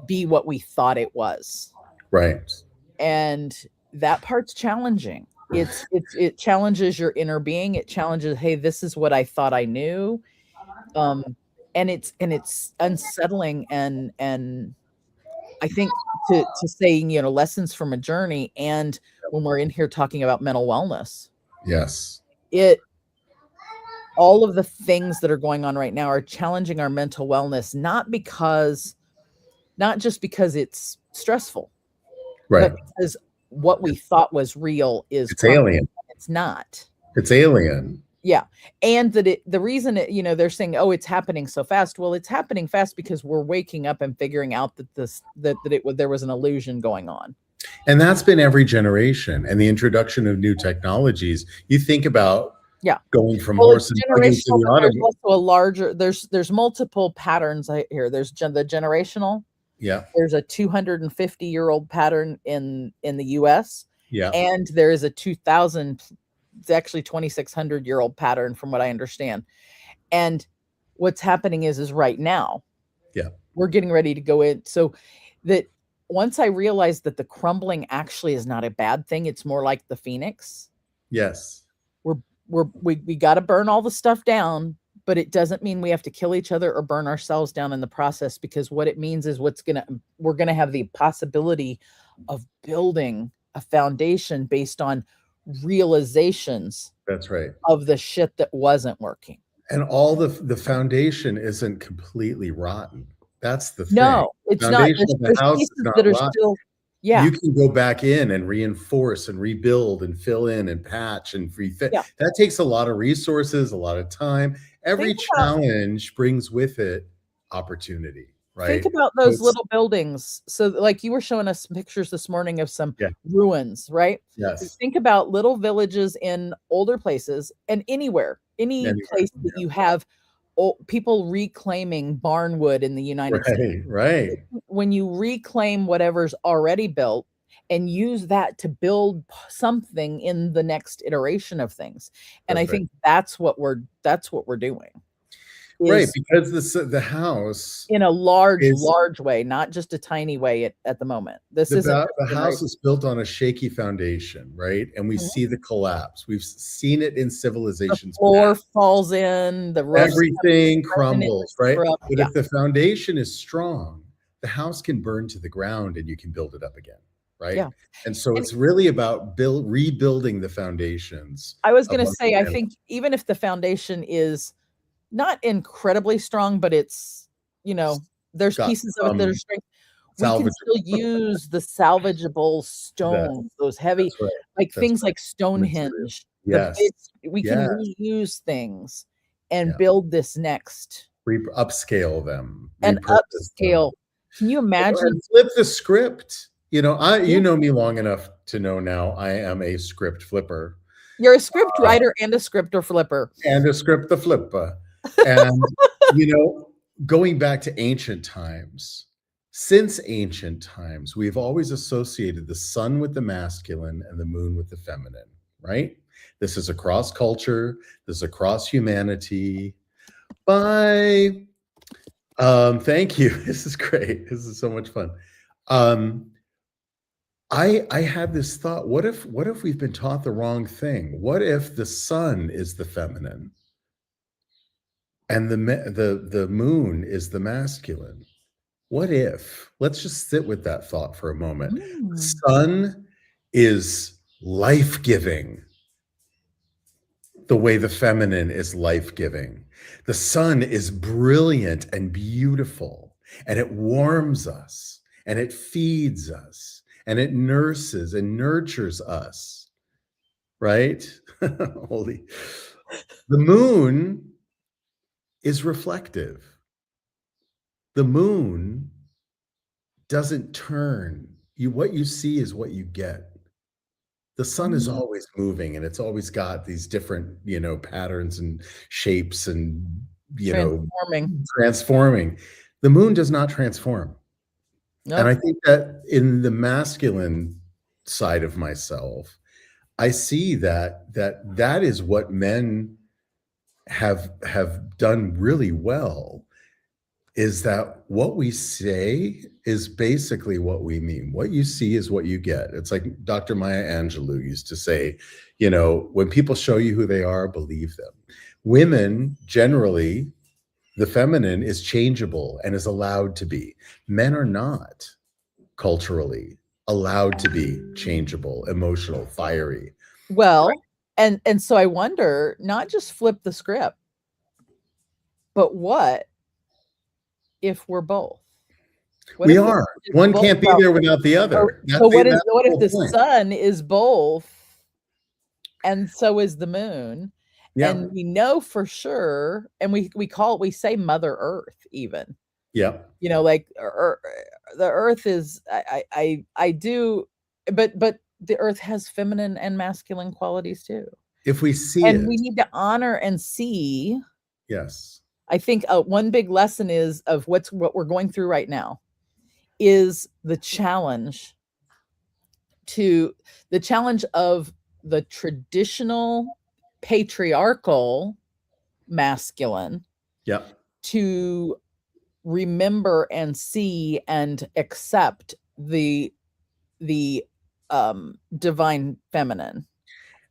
be what we thought it was. Right. And that part's challenging. It challenges your inner being. It challenges, hey, this is what I thought I knew. And it's unsettling, and I think to saying, lessons from a journey, and when we're in here talking about mental wellness, Yes. All of the things that are going on right now are challenging our mental wellness, not just because it's stressful, Right. but because what we thought was real is It's crumbling. alien. It's not. It's alien. Yeah. And the reason they're saying, oh, it's happening so fast. Well, it's happening fast because we're waking up and figuring out that there was an illusion going on. And that's been every generation. And the introduction of new technologies. You think about going from horse and buggy to the there's also a larger, there's multiple patterns here. There's the generational. Yeah. There's a 250-year-old pattern in the US. Yeah. And there is a 2000, it's actually 2,600-year-old pattern from what I understand. And what's happening is right now, we're getting ready to go in. So that once I realized that the crumbling actually is not a bad thing, it's more like the phoenix. Yes. We got to burn all the stuff down, but it doesn't mean we have to kill each other or burn ourselves down in the process, because what it means is we're going to have the possibility of building a foundation based on realizations. That's right. Of the shit that wasn't working. And all the foundation isn't completely rotten. That's the thing. No, it's not. There's the house pieces is not that are rotten. still, You can go back in and reinforce and rebuild and fill in and patch and refit. Yeah. That takes a lot of resources, a lot of time. Every challenge brings with it opportunity, right? Think about those little buildings. So like you were showing us pictures this morning of some ruins, right? Yes. Think about little villages in older places, and any place that you have people reclaiming barnwood in the United States. Right. When you reclaim whatever's already built and use that to build something in the next iteration of things. And I think that's what we're doing. Right, because the house in a large way, not just a tiny way at the moment. The house is built on a shaky foundation, right? And we see the collapse. We've seen it in civilizations. The floor falls in, everything crumbles, right? But if the foundation is strong, the house can burn to the ground and you can build it up again, right? Yeah. And so it's really about rebuilding the foundations. I was going to say, I think even if the foundation is not incredibly strong, but it's, there's pieces of it that are strength. We can still use the salvageable stones, those heavy, things like Stonehenge. Yes. We can reuse things and build this next. Upscale them. And upscale. Can you imagine? Flip the script. You know me long enough to know now I am a script flipper. You're a script writer and a scripter flipper. And a script flipper. And, going back to ancient times, since ancient times, we've always associated the sun with the masculine and the moon with the feminine, right? This is across culture. This is across humanity. Bye. Thank you. This is great. This is so much fun. I had this thought, what if we've been taught the wrong thing? What if the sun is the feminine? And the moon is the masculine. What if? Let's just sit with that thought for a moment. The sun is life-giving, the way the feminine is life-giving. The sun is brilliant and beautiful, and it warms us, and it feeds us, and it nurses and nurtures us, right? Holy. The moon is reflective. The moon doesn't turn. What you see is what you get. The sun is always moving, and it's always got these different, patterns and shapes and, transforming. The moon does not transform. Nope. And I think that in the masculine side of myself, I see that is what men have done really well, is that what we say is basically what we mean. What you see is what you get. It's like Dr. Maya Angelou used to say, when people show you who they are, believe them. Women, generally, the feminine is changeable and is allowed to be. Men are not culturally allowed to be changeable, emotional, fiery. Well, And so I wonder, not just flip the script, but what if we're both? What We if are. it's One both? can't be there without the other. So what That's the if whole the point. sun is both and so is the moon? Yeah. And we know for sure, and we say Mother Earth even. Yeah. You know, like the Earth is I do, but the Earth has feminine and masculine qualities too. If we see And we it. need to honor and see. Yes. I think one big lesson is of what we're going through right now is the challenge of the traditional patriarchal masculine Yeah. to remember and see and accept the divine feminine,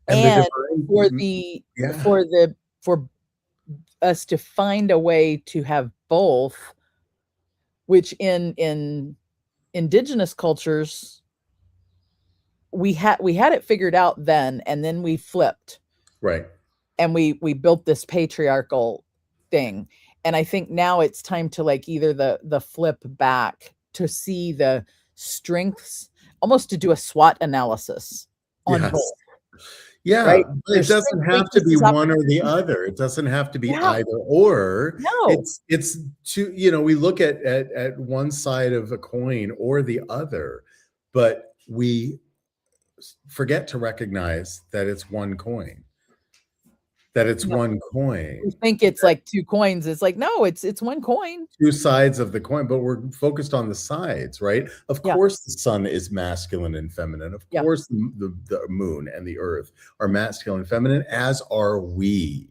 And the and divine. Yeah. for us to find a way to have both, which in indigenous cultures we had it figured out then, and then we flipped, Right. and we built this patriarchal thing. And I think now it's time to like either the flip back to see the strengths, almost to do a SWOT analysis on Yes. both. Yeah, Right? but it doesn't have to be one or the other. It doesn't have to be either or. No. It's two, we look at one side of a coin or the other, but we forget to recognize that it's one coin. That it's one coin. We think it's like two coins. It's like, no, it's one coin. Two sides of the coin, but we're focused on the sides, right? Of course, the sun is masculine and feminine. Of course, the moon and the earth are masculine and feminine, as are we,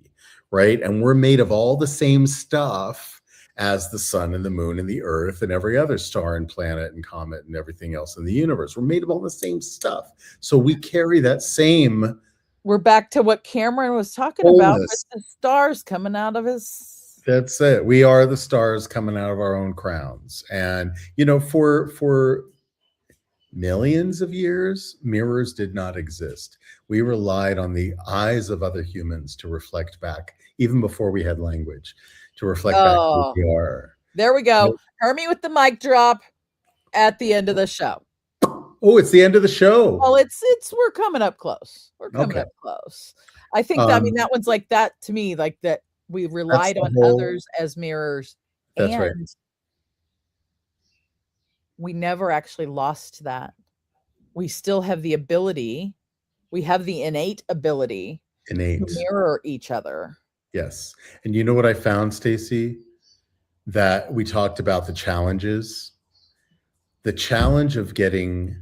right? And we're made of all the same stuff as the sun and the moon and the earth and every other star and planet and comet and everything else in the universe. We're made of all the same stuff. So we carry that same. We're back to what Cameron was talking about with the stars coming out of his. That's it. We are the stars coming out of our own crowns. And, for millions of years, mirrors did not exist. We relied on the eyes of other humans to reflect back, even before we had language, to reflect back who we are. There we go. Hermie with the mic drop at the end of the show. Oh, it's the end of the show. Well, we're coming up close. We're coming up close. I think that one's like that to me, like that we relied on others as mirrors. That's right. We never actually lost that. We still have the ability. We have the innate ability to mirror each other. Yes. And you know what I found, Stacy? That we talked about the challenges. The challenge of getting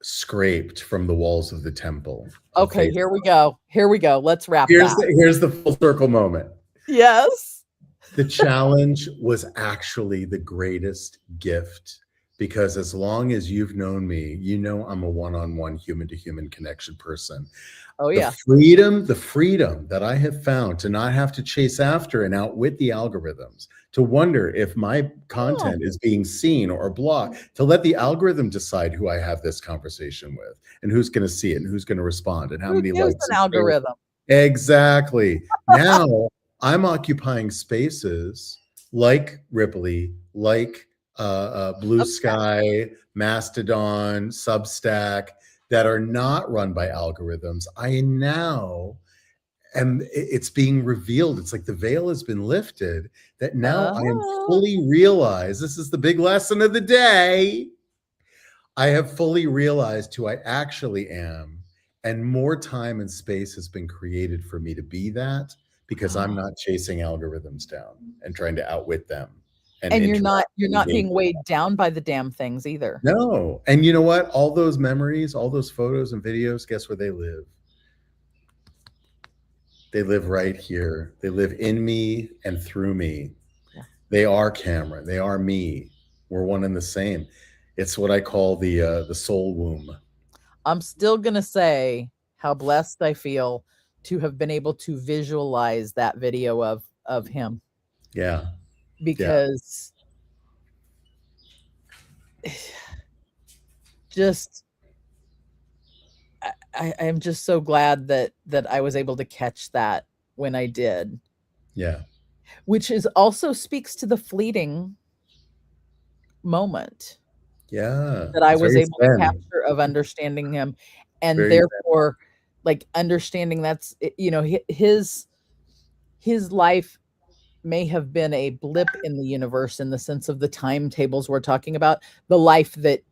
scraped from the walls of the temple. Okay, here we go. Let's wrap Here's the full circle moment. Yes. The challenge was actually the greatest gift, because as long as you've known me, I'm a one-on-one human-to-human connection person. Oh, yeah. The freedom that I have found to not have to chase after and outwit the algorithms, to wonder if my content is being seen or blocked, to let the algorithm decide who I have this conversation with and who's going to see it and who's going to respond and how many likes. An algorithm. Exactly. Now I'm occupying spaces like Ripley, like Blue Sky, Mastodon, Substack, that are not run by algorithms. I now it's being revealed. It's like the veil has been lifted, that now I am fully realized. This is the big lesson of the day. I have fully realized who I actually am, and more time and space has been created for me to be that, because I'm not chasing algorithms down and trying to outwit them. And you're not being weighed down by the damn things either. No. And you know what? All those memories, all those photos and videos, guess where they live? They live right here. They live in me and through me. Yeah. They are Cameron. They are me. We're one and the same. It's what I call the soul womb. I'm still going to say how blessed I feel to have been able to visualize that video of him. Yeah. Because just I am just so glad that I was able to catch that when I did. Yeah. Which is also speaks to the fleeting moment Yeah. that I It's was very able to zen. capture of understanding him, and Very zen. therefore, like, understanding that's, you know, his life may have been a blip in the universe in the sense of the timetables we're talking about, the life that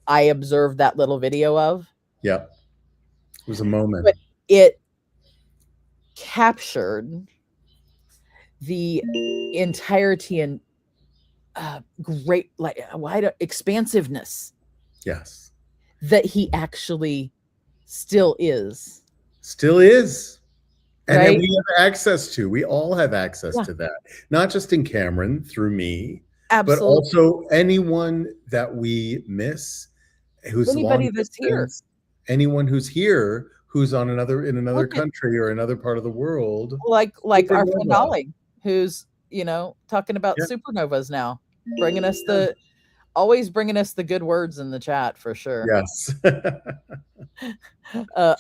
I observed that little video of. Yeah. It was a moment. But it captured the entirety and great, like, wide expansiveness Yes. that he actually still is. Still is. And Right? we have access to. We all have access Yeah, to that. Not just in Cameron through me, but absolutely. also anyone that we miss who's long Anybody that's here. distance, anyone who's here who's on in another Look at, country or another part of the world. like our friend Supernova. Ollie, who's, you know, talking about Yeah. supernovas now, bringing us always bringing us the good words in the chat for sure. Yes.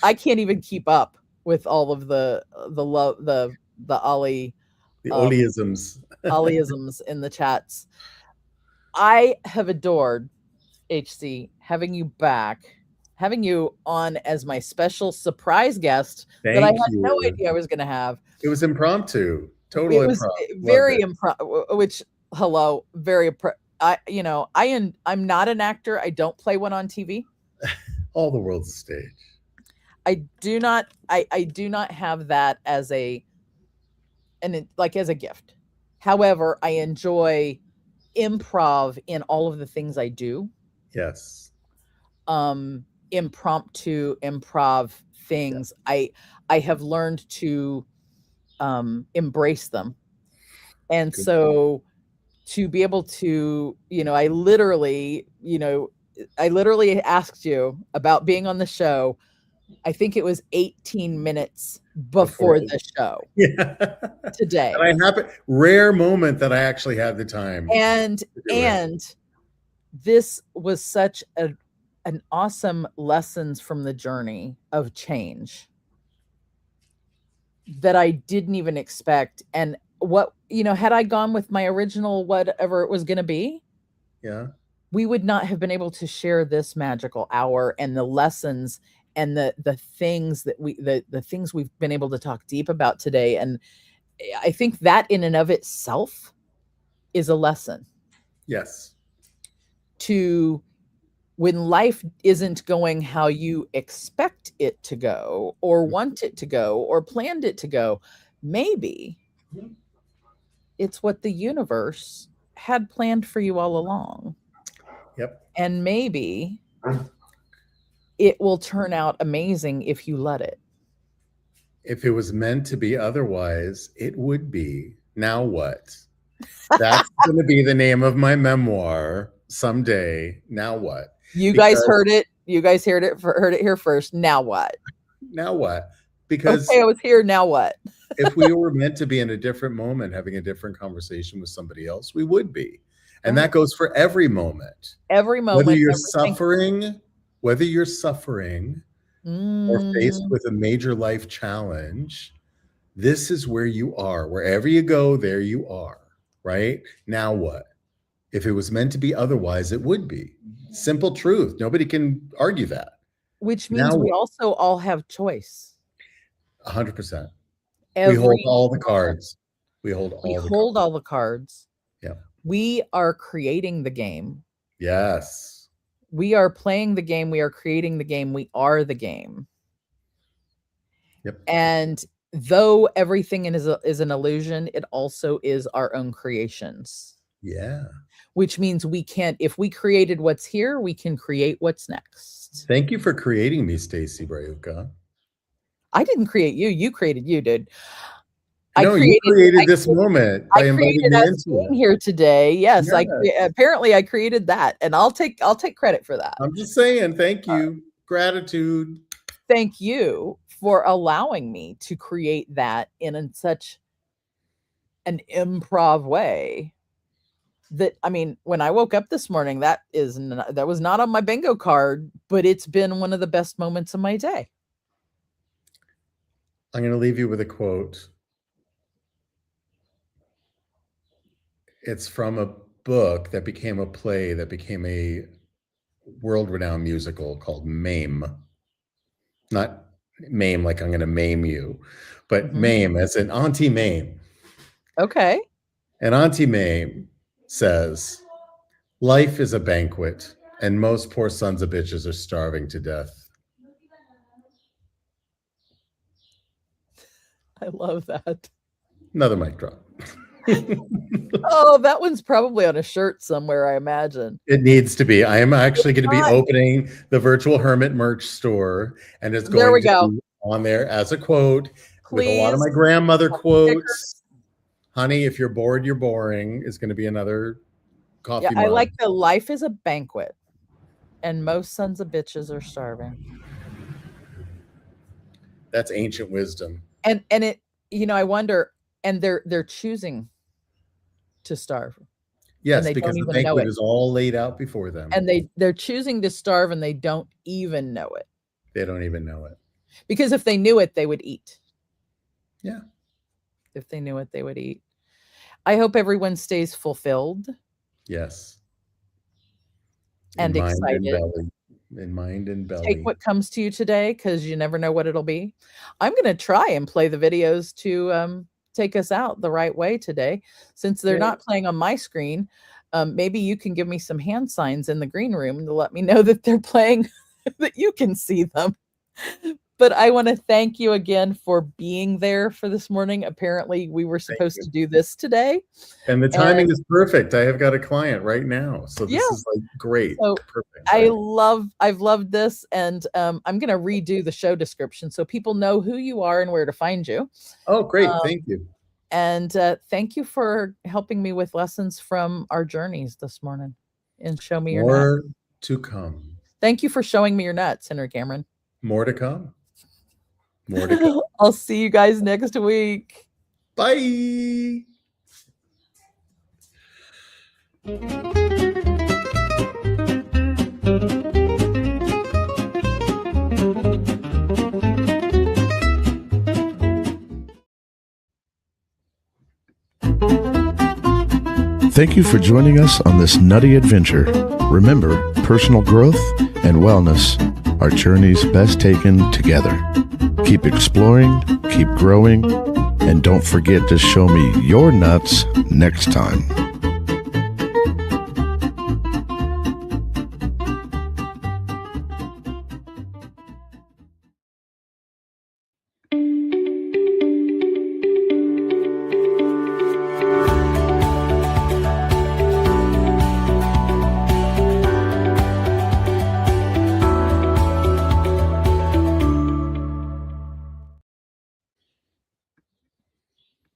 I can't even keep up with all of the love, the Ollie, The um, Oleisms. Ollieisms in the chats. I have adored, HC, having you back, having you on as my special surprise guest that I Thank had no you. idea I was going to have. It was impromptu. Total It was improv. Loved very it. which, hello, very you know, I'm not an actor. I don't play one on TV. All the world's a stage. I do not have that as a like as a gift. However, I enjoy improv in all of the things I do. Yes. Impromptu improv things. I have learned to embrace them. And Good. so to be able to, you know, I literally asked you about being on the show. I think it was 18 minutes before the show Yeah. today. And I happen rare moment that I actually had the time. And this was such an awesome lessons from the journey of change that I didn't even expect. And what, you know, had I gone with my original whatever it was going to be, Yeah. we would not have been able to share this magical hour and the lessons and the things that the things we've been able to talk deep about today. And I think that in and of itself is a lesson. Yes. To when life isn't going how you expect it to go or want it to go or planned it to go, maybe it's what the universe had planned for you all along. Yep. And maybe it will turn out amazing if you let it. If it was meant to be otherwise, it would be. Now what? That's going to be the name of my memoir someday. Now what? You guys heard it. You guys heard it here first. Now what? Now what? Because okay, I was here. Now what? if we were meant to be in a different moment, having a different conversation with somebody else, we would be. And that goes for every moment. Every moment. Whether you're suffering or faced with a major life challenge, this is where you are. Wherever you go, there you are. Right? Now what? If it was meant to be otherwise, it would be. Simple truth. Nobody can argue that. Which means we also all have choice. 100%. We hold all the cards. We hold all the cards. Yeah. We are creating the game. Yes. We are playing the game. We are creating the game. We are the game. Yep. And though everything is an illusion, it also is our own creations. Yeah. Which means we can't, if we created what's here, we can create what's next. Thank you for creating me, Stacy Braiuca. I didn't create you. You created you, dude. You created this moment by inviting me into it. Here today. Yes, apparently I created that, and I'll take credit for that. I'm just saying, thank you. Gratitude. Thank you for allowing me to create that in such an improv way. that, I mean, when I woke up this morning, that was not on my bingo card, but it's been one of the best moments of my day. I'm going to leave you with a quote. It's from a book that became a play that became a world-renowned musical called Mame. Not Mame like I'm going to maim you, but Mame as in Auntie Mame. Okay. And Auntie Mame says, life is a banquet, and most poor sons of bitches are starving to death. I love that. Another mic drop. Oh, that one's probably on a shirt somewhere, I imagine. It needs to be. I am actually going to be opening the Virtual Hermit merch store, and it's going to be on there as a quote. Please. With a lot of my grandmother quotes. Honey, if you're bored, you're boring is going to be another coffee mug. I like the life is a banquet, and most sons of bitches are starving. That's ancient wisdom. And it, I wonder, and they're choosing to starve. Yes, because the banquet is all laid out before them. And they're choosing to starve, and they don't even know it. They don't even know it. Because if they knew it, they would eat. Yeah. If they knew it, they would eat. I hope everyone stays fulfilled. Yes. And excited. In mind and belly. Take what comes to you today, because you never know what it'll be. I'm going to try and play the videos to take us out the right way today. Since they're not playing on my screen, maybe you can give me some hand signs in the green room to let me know that they're playing, that you can see them. But I want to thank you again for being there for this morning. Apparently, we were supposed to do this today. And the timing is perfect. I have got a client right now. So this is like great. So perfect. I've loved this. And I'm going to redo the show description so people know who you are and where to find you. Oh, great. Thank you. And thank you for helping me with lessons from our journeys this morning. And show me your nuts. More to come. Thank you for showing me your nuts, Henry-Cameron. More to come. More to come. I'll see you guys next week. Bye. Thank you for joining us on this nutty adventure. Remember, personal growth and wellness are journeys best taken together. Keep exploring, keep growing, and don't forget to show me your nuts next time.